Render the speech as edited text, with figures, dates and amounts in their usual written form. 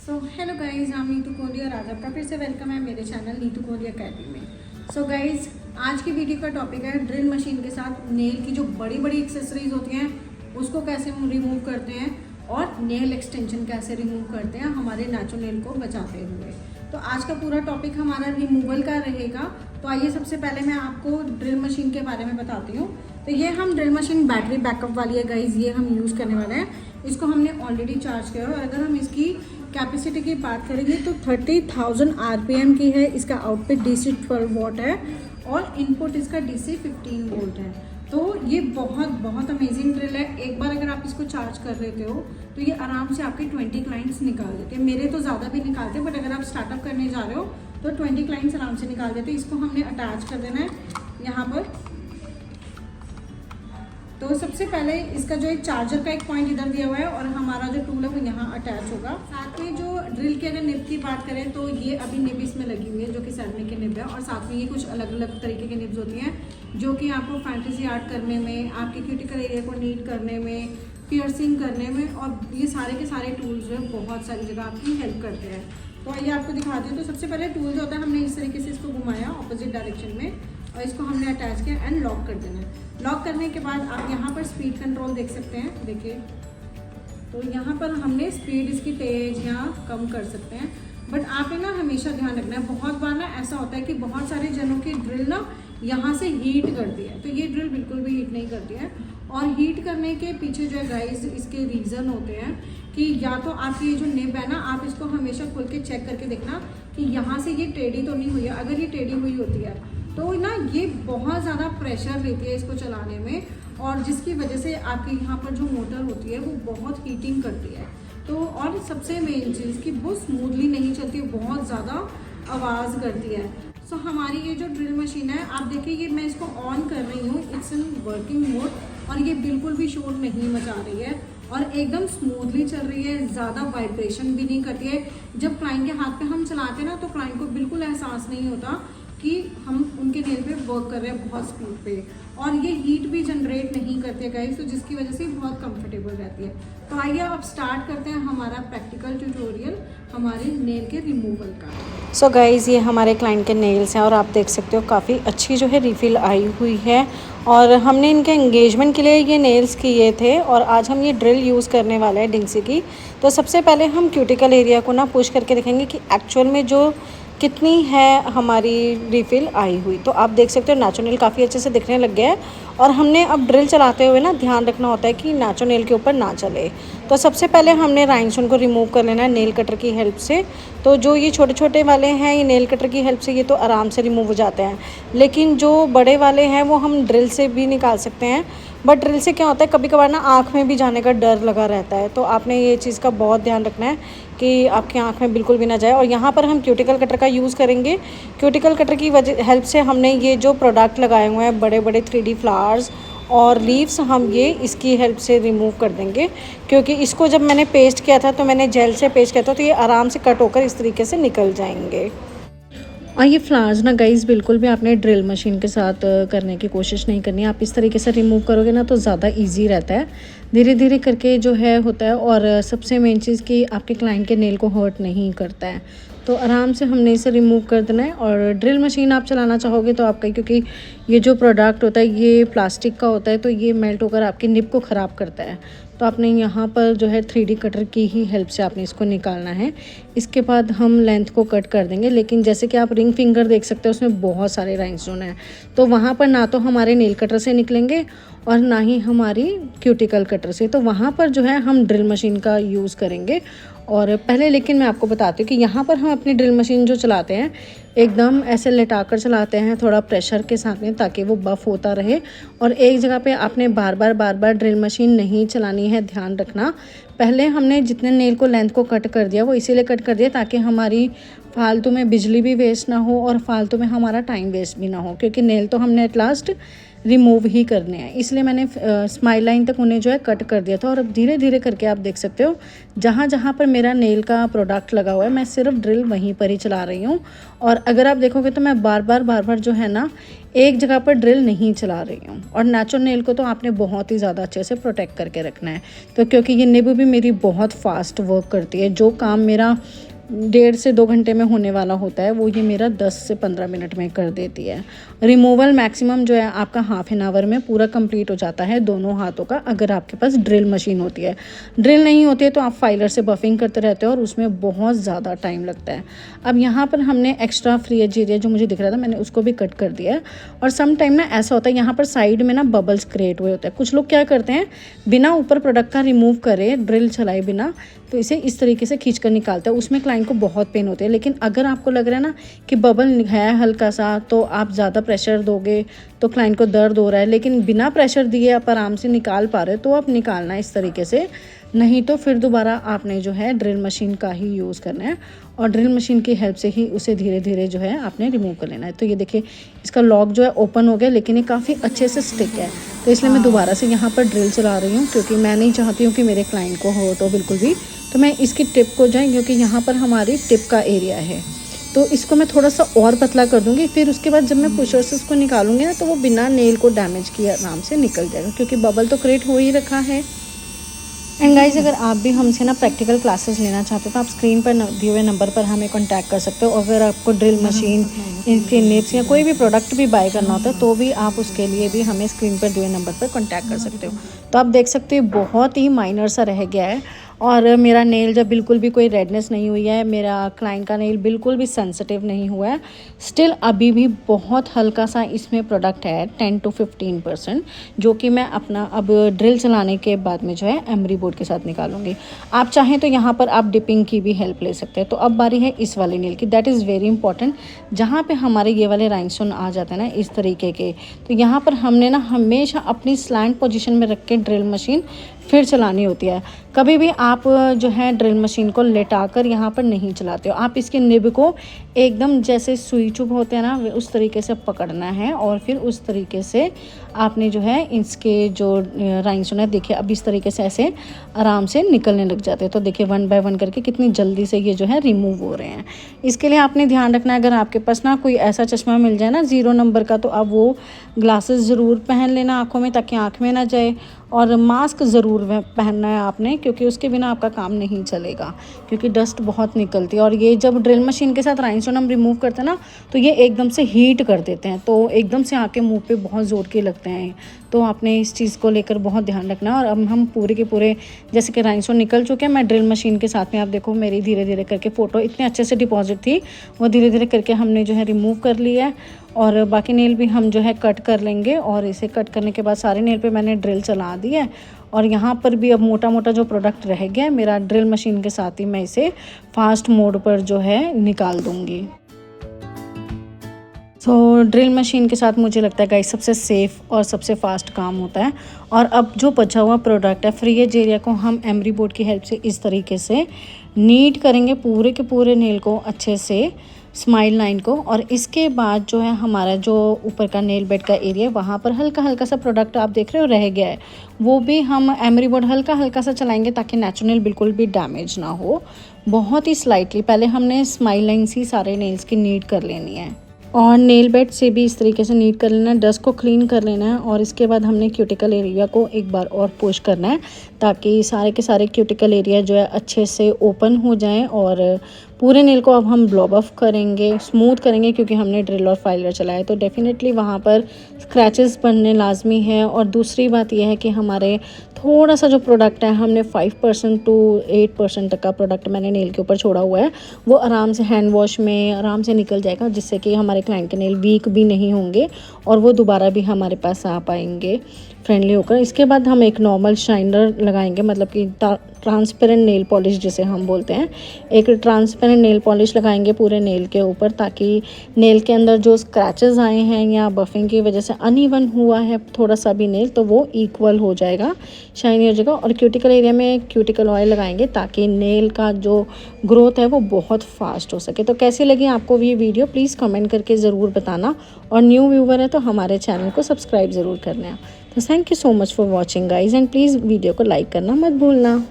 Hello guys, हम नीतू कोहली और आज आपका फिर से वेलकम है मेरे चैनल नीतू कोहली अकेडमी में। सो गाइज, आज की वीडियो का टॉपिक है ड्रिल मशीन के साथ नेल की जो बड़ी बड़ी एक्सेसरीज होती हैं उसको कैसे हम रिमूव करते हैं और नेल एक्सटेंशन कैसे रिमूव करते हैं हमारे नेचुरल नेल को बचाते हुए। तो आज का पूरा टॉपिक हमारा रिमूवल का रहेगा। तो आइए सबसे पहले मैं आपको ड्रिल मशीन के बारे में बताती हूँ। तो ये हम ड्रिल मशीन बैटरी बैकअप वाली है गाइज, ये हम यूज़ करने वाले हैं। इसको हमने ऑलरेडी चार्ज किया है और अगर हम इसकी कैपेसिटी की बात करेंगे तो 30,000 RPM की है। इसका आउटपुट DC 12 वॉट है और इनपुट इसका DC 15 वोल्ट है। तो ये बहुत अमेजिंग ड्रिल है। एक बार अगर आप इसको चार्ज कर लेते हो तो ये आराम से आपके 20 क्लाइंट्स निकाल देते हैं। मेरे तो ज़्यादा भी निकालते हैं, बट अगर आप स्टार्टअप करने जा रहे हो तो 20 क्लाइंट्स आराम से निकाल देते हैं। इसको हमने अटैच कर देना है यहाँ पर। तो सबसे पहले इसका जो एक चार्जर का एक पॉइंट इधर दिया हुआ है और हमारा जो टूल है वो यहाँ अटैच होगा। साथ में जो ड्रिल की अगर निब की बात करें तो ये अभी निब इसमें लगी हुई है जो कि सैरमिक की निब है, और साथ में ये कुछ अलग अलग तरीके की निब्स होती हैं जो कि आपको फैंटेसी आर्ट करने में, आपके क्यूटिकल एरिया को नीट करने में, पियर्सिंग करने में, और ये सारे के सारे टूल्स जो है बहुत सारी जगह आपकी हेल्प करते हैं। तो आइए आपको दिखाती हूँ। तो सबसे पहले टूल जो होता है हमने इस तरीके से इसको घुमाया ऑपोजिट डायरेक्शन में और इसको हमने अटैच किया एंड लॉक कर देना है। लॉक करने के बाद आप यहाँ पर स्पीड कंट्रोल देख सकते हैं, देखिए। तो यहाँ पर हमने स्पीड इसकी तेज या कम कर सकते हैं, बट आपने ना हमेशा ध्यान रखना है। बहुत बार ना ऐसा होता है कि बहुत सारे जनों की ड्रिल ना यहाँ से हीट करती है, तो ये ड्रिल बिल्कुल भी हीट नहीं करती है। और हीट करने के पीछे जो है गाइस इसके रीज़न होते हैं कि या तो आपकी ये जो निब है ना, आप इसको हमेशा खोल के चेक करके देखना कि यहाँ से ये टेढ़ी तो नहीं हुई है। अगर ये टेढ़ी हुई होती है तो ना ये बहुत ज़्यादा प्रेशर लेती है इसको चलाने में, और जिसकी वजह से आपके यहाँ पर जो मोटर होती है वो बहुत हीटिंग करती है। तो और सबसे मेन चीज़ कि वो स्मूथली नहीं चलती है, बहुत ज़्यादा आवाज़ करती है। सो हमारी ये जो ड्रिल मशीन है, आप देखिए ये मैं इसको ऑन कर रही हूँ, इट्स इन वर्किंग मोड, और ये बिल्कुल भी शोर नहीं मचा रही है और एकदम स्मूथली चल रही है, ज़्यादा वाइब्रेशन भी नहीं करती है। जब क्लाइंट के हाथ पे हम चलाते हैं ना तो क्लाइंट को बिल्कुल एहसास नहीं होता कि हम उनके नेल पे वर्क कर रहे हैं बहुत स्पीड पे, और ये हीट भी जनरेट नहीं करती है गाइस, तो जिसकी वजह से बहुत कंफर्टेबल रहती है। तो आइए अब स्टार्ट करते हैं हमारा प्रैक्टिकल ट्यूटोरियल हमारे नेल के रिमूवल का। सो गाइज़, ये हमारे क्लाइंट के नेल्स हैं और आप देख सकते हो काफ़ी अच्छी जो है रिफ़िल आई हुई है, और हमने इनके एंगेजमेंट के लिए ये नेल्स किए थे और आज हम ये ड्रिल यूज़ करने वाले हैं डिंगसी की। तो सबसे पहले हम क्यूटिकल एरिया को ना पुश करके देखेंगे कि एक्चुअल में जो कितनी है हमारी रिफ़िल आई हुई। तो आप देख सकते हो नेचुरल नेल काफ़ी अच्छे से दिखने लग गया है, और हमने अब ड्रिल चलाते हुए ना ध्यान रखना होता है कि नेचुरल नेल के ऊपर ना चले। तो सबसे पहले हमने राइनस्टोन को रिमूव कर लेना है नेल कटर की हेल्प से। तो जो ये छोटे छोटे वाले हैं ये नेल कटर की हेल्प से ये तो आराम से रिमूव हो जाते हैं, लेकिन जो बड़े वाले हैं वो हम ड्रिल से भी निकाल सकते हैं। बट ड्रिल से क्या होता है, कभी कभार ना आँख में भी जाने का डर लगा रहता है, तो आपने ये चीज़ का बहुत ध्यान रखना है कि आपकी आँख में बिल्कुल भी ना जाए। और यहाँ पर हम क्यूटिकल कटर का यूज़ करेंगे। क्यूटिकल कटर की वजह हेल्प से हमने ये जो प्रोडक्ट लगाए हुए हैं बड़े बड़े 3D फ्लावर्स और लीव्स, हम ये इसकी हेल्प से रिमूव कर देंगे, क्योंकि इसको जब मैंने पेस्ट किया था तो मैंने जेल से पेस्ट किया था, तो ये आराम से कट होकर इस तरीके से निकल जाएंगे। और ये फ्लावर्स ना गाइस बिल्कुल भी आपने ड्रिल मशीन के साथ करने की कोशिश नहीं करनी है। आप इस तरीके से रिमूव करोगे ना तो ज़्यादा इजी रहता है, धीरे धीरे करके जो है होता है। और सबसे मेन चीज़ कि आपके क्लाइंट के नेल को हर्ट नहीं करता है, तो आराम से हमने इसे रिमूव कर देना है। और ड्रिल मशीन आप चलाना चाहोगे तो आपका, क्योंकि ये जो प्रोडक्ट होता है ये प्लास्टिक का होता है, तो ये मेल्ट होकर आपकी निब को ख़राब करता है। तो आपने यहाँ पर जो है 3D कटर की ही हेल्प से आपने इसको निकालना है। इसके बाद हम लेंथ को कट कर देंगे, लेकिन जैसे कि आप रिंग फिंगर देख सकते हो उसमें बहुत सारे राइनस्टोन हैं, तो वहाँ पर ना तो हमारे नेल कटर से निकलेंगे और ना ही हमारी क्यूटिकल कटर से, तो वहाँ पर जो है हम ड्रिल मशीन का यूज़ करेंगे। और पहले लेकिन मैं आपको बताती हूँ कि यहाँ पर हम अपनी ड्रिल मशीन जो चलाते हैं एकदम ऐसे लेटाकर चलाते हैं, थोड़ा प्रेशर के साथ में, ताकि वो बफ़ होता रहे। और एक जगह पे आपने बार बार ड्रिल मशीन नहीं चलानी है, ध्यान रखना। पहले हमने जितने नेल को लेंथ को कट कर दिया वो इसीलिए कट कर दिया ताकि हमारी फालतू में बिजली भी वेस्ट ना हो और फालतू में हमारा टाइम वेस्ट भी ना हो, क्योंकि नेल तो हमने एट लास्ट रिमूव ही करने हैं, इसलिए मैंने स्माइल लाइन तक उन्हें जो है कट कर दिया था। और अब धीरे धीरे करके आप देख सकते हो जहाँ जहाँ पर मेरा नेल का प्रोडक्ट लगा हुआ है मैं सिर्फ ड्रिल वहीं पर ही चला रही हूँ। और अगर आप देखोगे तो मैं बार बार जो है ना एक जगह पर ड्रिल नहीं चला रही हूँ। और नेचुरल नेल को तो आपने बहुत ही ज़्यादा अच्छे से प्रोटेक्ट करके रखना है, तो क्योंकि ये निब भी मेरी बहुत फास्ट वर्क करती है। जो काम मेरा 1.5 से 2 घंटे में होने वाला होता है वो ये मेरा 10 से 15 मिनट में कर देती है। रिमूवल मैक्सिमम जो है आपका हाफ एन आवर में पूरा कंप्लीट हो जाता है दोनों हाथों का, अगर आपके पास ड्रिल मशीन होती है। ड्रिल नहीं होती है तो आप फाइलर से बफिंग करते रहते हो और उसमें बहुत ज़्यादा टाइम लगता है। अब यहाँ पर हमने एक्स्ट्रा फ्री एज एरिया जो मुझे दिख रहा था मैंने उसको भी कट कर दिया है। और सम टाइम ना ऐसा होता है यहाँ पर साइड में ना बबल्स क्रिएट हुए होते हैं। कुछ लोग क्या करते हैं बिना ऊपर प्रोडक्ट का रिमूव करे ड्रिल चलाए बिना तो इसे इस तरीके से खींच कर निकालते हैं, उसमें क्लाइंट को बहुत पेन होती है। लेकिन अगर आपको लग रहा है ना कि बबल है हल्का सा तो आप ज़्यादा प्रेशर दोगे तो क्लाइंट को दर्द हो रहा है, लेकिन बिना प्रेशर दिए आप आराम से निकाल पा रहे हो तो आप निकालना इस तरीके से, नहीं तो फिर दोबारा आपने जो है ड्रिल मशीन का ही यूज़ करना है और ड्रिल मशीन की हेल्प से ही उसे धीरे धीरे जो है आपने रिमूव कर लेना है। तो ये देखिए इसका लॉक जो है ओपन हो गया, लेकिन ये काफ़ी अच्छे से स्टिक है, तो इसलिए मैं दोबारा से यहाँ पर ड्रिल चला रही हूँ क्योंकि मैं नहीं चाहती हूँ कि मेरे क्लाइंट को हर्ट हो बिल्कुल भी। तो मैं इसकी टिप को जाए क्योंकि यहाँ पर हमारी टिप का एरिया है तो इसको मैं थोड़ा सा और पतला कर दूँगी। फिर उसके बाद जब मैं पुशर से उसको निकालूंगी ना तो वो बिना नेल को डैमेज किए आराम से निकल जाएगा, क्योंकि बबल तो क्रिएट हो ही रखा है। एंड गाइज अगर आप भी हमसे ना प्रैक्टिकल क्लासेस लेना चाहते हो तो आप स्क्रीन पर दिए हुए नंबर पर हमें कांटेक्ट कर सकते हो। अगर आपको ड्रिल मशीन, इनके निब्स या कोई भी प्रोडक्ट भी बाय करना होता है तो भी आप उसके लिए भी हमें स्क्रीन पर दिए हुए नंबर पर कांटेक्ट कर सकते हो। तो आप देख सकते हो बहुत ही माइनर सा रह गया है और मेरा नेल जब बिल्कुल भी कोई रेडनेस नहीं हुई है, मेरा क्लाइंट का नेल बिल्कुल भी सेंसिटिव नहीं हुआ है, स्टिल अभी भी बहुत हल्का सा इसमें प्रोडक्ट है 10 to 15%, जो कि मैं अपना अब ड्रिल चलाने के बाद में जो है एमरी बोर्ड के साथ निकालूंगी। आप चाहें तो यहाँ पर आप डिपिंग की भी हेल्प ले सकते हैं। तो अब बारी है इस वाले नेल की, दैट इज़ वेरी इंपॉर्टेंट, जहाँ पे हमारे ये वाले राइनस्टोन आ जाते हैं ना इस तरीके के। तो यहाँ पर हमने ना हमेशा अपनी स्लैंट पोजीशन में रख के ड्रिल मशीन फिर चलानी होती है। कभी भी आप जो है ड्रिल मशीन को लेटाकर यहाँ पर नहीं चलाते हो, आप इसके निब को एकदम जैसे सुई चुभ होते हैं ना उस तरीके से पकड़ना है और फिर उस तरीके से आपने जो है इसके जो राइनस्टोन है देखिए अब इस तरीके से ऐसे आराम से निकलने लग जाते हैं। तो देखिए 1 बाय 1 करके कितनी जल्दी से ये जो है रिमूव हो रहे हैं। इसके लिए आपने ध्यान रखना है अगर आपके पास ना कोई ऐसा चश्मा मिल जाए ना 0 नंबर का तो आप वो ग्लासेस ज़रूर पहन लेना आँखों में ताकि आँख में ना जाए, और मास्क ज़रूर पहनना है आपने क्योंकि उसके बिना आपका काम नहीं चलेगा, क्योंकि डस्ट बहुत निकलती है। और ये जब ड्रिल मशीन के साथ राइनस्टोन हम रिमूव करते हैं ना तो ये एकदम से हीट कर देते हैं, तो एकदम से आके मुंह पे बहुत ज़ोर के लगते हैं। तो आपने इस चीज़ को लेकर बहुत ध्यान रखना है। और अब हम पूरे के पूरे जैसे कि राइनस्टोन निकल चुके हैं, मैं ड्रिल मशीन के साथ में आप देखो मेरी धीरे धीरे करके फ़ोटो इतने अच्छे से डिपॉजिट थी वो धीरे धीरे करके हमने जो है रिमूव कर लिया है। और बाकी नेल भी हम जो है कट कर लेंगे और इसे कट करने के बाद सारे नेल पे मैंने ड्रिल चला दी है। और यहाँ पर भी अब मोटा मोटा जो प्रोडक्ट रह गया है मेरा ड्रिल मशीन के साथ ही मैं इसे फास्ट मोड पर जो है निकाल दूँगी। तो ड्रिल मशीन के साथ मुझे लगता है गाइस सबसे सेफ़ और सबसे फास्ट काम होता है। और अब जो बचा हुआ प्रोडक्ट है फ्री एज एरिया को हम एमरी बोर्ड की हेल्प से इस तरीके से नीट करेंगे पूरे के पूरे नेल को अच्छे से, स्माइल लाइन को। और इसके बाद जो है हमारा जो ऊपर का नेल बेड का एरिया वहाँ पर हल्का हल्का सा प्रोडक्ट आप देख रहे हो रह गया है, वो भी हम एमरी बोर्ड हल्का हल्का सा चलाएंगे ताकि नेचुरल बिल्कुल भी डैमेज ना हो। बहुत ही स्लाइटली पहले हमने स्माइल लाइन से सारे नेल्स की नीट कर लेनी है और नेल बेड से भी इस तरीके से नीट कर लेना है, डस्ट को क्लीन कर लेना है। और इसके बाद हमने क्यूटिकल एरिया को एक बार और पुश करना है ताकि सारे के सारे क्यूटिकल एरिया जो है अच्छे से ओपन हो जाएं। और पूरे नेल को अब हम ब्लॉब ऑफ करेंगे, स्मूथ करेंगे, क्योंकि हमने ड्रिल और फाइलर चलाया तो डेफिनेटली वहाँ पर स्क्रैचेस बनने लाजमी है। और दूसरी बात यह है कि हमारे थोड़ा सा जो प्रोडक्ट है हमने 5% to 8% तक का प्रोडक्ट मैंने नेल के ऊपर छोड़ा हुआ है, वो आराम से हैंड वॉश में आराम से निकल जाएगा, जिससे कि हमारे क्लाइंट के नेल वीक भी नहीं होंगे और वो दोबारा भी हमारे पास आ पाएंगे। फ्रेंडली होकर। इसके बाद हम एक नॉर्मल शाइनर लगाएंगे, मतलब कि ट्रांसपेरेंट नेल पॉलिश जिसे हम बोलते हैं। एक ट्रांसपेरेंट नेल पॉलिश लगाएंगे पूरे नेल के ऊपर, ताकि नेल के अंदर जो स्क्रैचेस आए हैं या बफिंग की वजह से अनइवन हुआ है थोड़ा सा भी नेल, तो वो इक्वल हो जाएगा, शाइनी हो जाएगा। और क्यूटिकल एरिया में क्यूटिकल ऑयल लगाएंगे ताकि नेल का जो ग्रोथ है वो बहुत फास्ट हो सके। तो कैसी लगी आपको ये वीडियो प्लीज़ कमेंट करके ज़रूर बताना, और न्यू व्यूवर है तो हमारे चैनल को सब्सक्राइब ज़रूर करना। तो thank you so much for watching guys, and please video को लाइक करना मत भूलना।